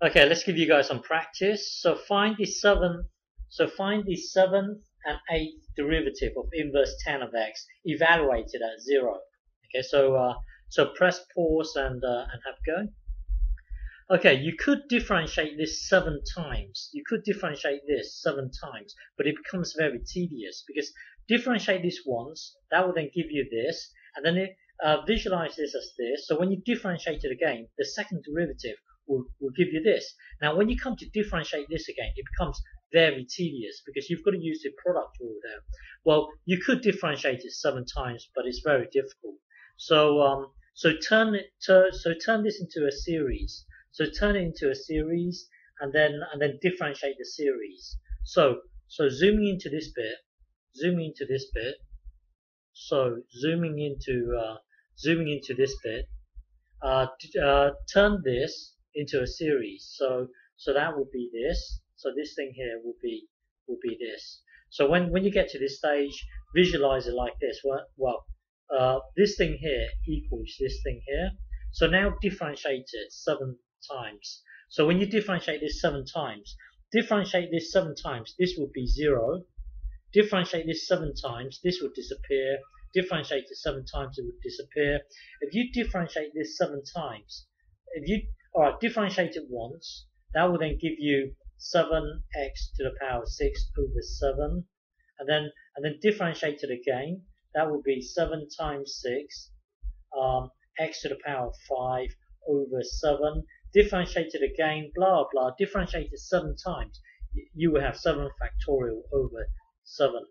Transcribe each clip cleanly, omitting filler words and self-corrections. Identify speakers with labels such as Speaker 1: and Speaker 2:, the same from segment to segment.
Speaker 1: Okay, let's give you guys some practice. So find the seventh and eighth derivative of inverse tan of x evaluated at 0. Okay, so press pause and have a go. Okay, you could differentiate this 7 times. You could differentiate this 7 times, but it becomes very tedious because differentiate this once, that will then give you this, and then visualize this as this. So when you differentiate it again, the second derivative will give you this. Now, when you come to differentiate this again, it becomes very tedious because you've got to use the product rule there. Well, you could differentiate it 7 times, but it's very difficult. So turn this into a series. So turn it into a series and then differentiate the series. So zooming into this bit. So zooming into this bit. Turn this into a series. So that would be this. So this thing here will be this. So when you get to this stage, visualize it like this. This thing here equals this thing here. So now differentiate it 7 times. So when you differentiate this 7 times, this would be 0. Differentiate this 7 times, this would disappear. Differentiate it 7 times, it would disappear. If you differentiate this 7 times, differentiate it once, that will then give you 7x to the power 6 over 7, and then differentiate it again. That would be 7 times 6, x to the power 5 over 7. Differentiate it again, blah blah. Differentiate it 7 times. You will have 7 factorial over 7.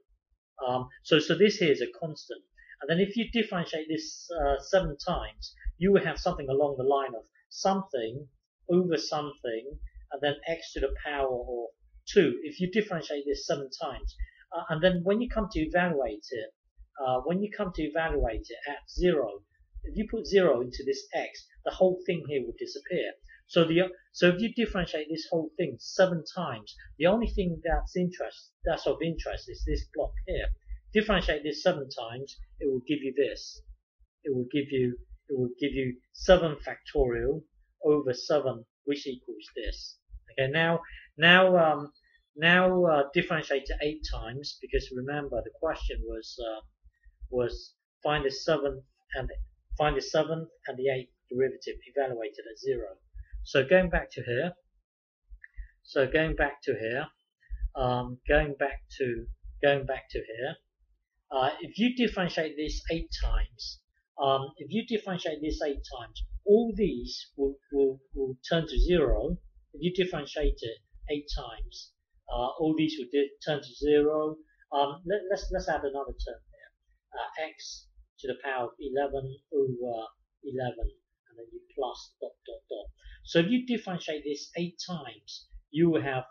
Speaker 1: So this here is a constant. And then if you differentiate this 7 times, you will have something along the line of something over something, and then x to the power of 2. If you differentiate this 7 times, and then when you come to evaluate it, at 0, if you put 0 into this x, the whole thing here will disappear. So if you differentiate this whole thing 7 times, the only thing that's of interest is this block here. Differentiate this 7 times, it will give you this. It will give you 7 factorial over 7, which equals this. Okay, now differentiate it 8 times, because remember the question was find the 7th and the 8th derivative evaluated at 0. So going back to here, if you differentiate this 8 times, all these will turn to 0. If you differentiate it 8 times, all these will turn to 0. Let's add another term here. X to the power of 11 over 11, and then you plus dot dot dot. So if you differentiate this 8 times, you have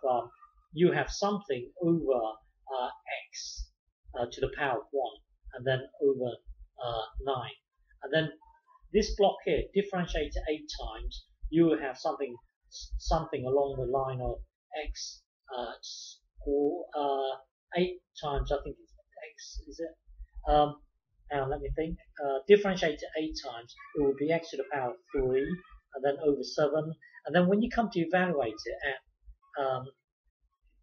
Speaker 1: something over x to the power of 1, and then over 9. And then this block here, differentiate it 8 times, you will have something along the line of x, or 8 times, I think it's x, is it? Now let me think. Differentiate it 8 times, it will be x to the power of 3, and then over 7. And then when you come to evaluate it at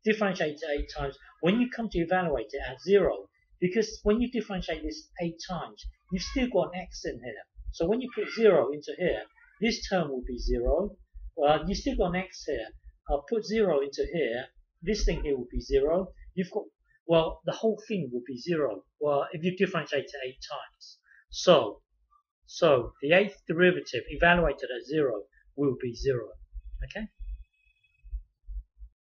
Speaker 1: differentiate it 8 times, when you come to evaluate it at 0, because when you differentiate this 8 times, you've still got an x in here. So when you put 0 into here, this term will be 0. You still got an x here. Put 0 into here, this thing here will be 0. You've got, well, the whole thing will be 0. Well, if you differentiate it 8 times. So the 8th derivative evaluated at 0 will be 0. Okay?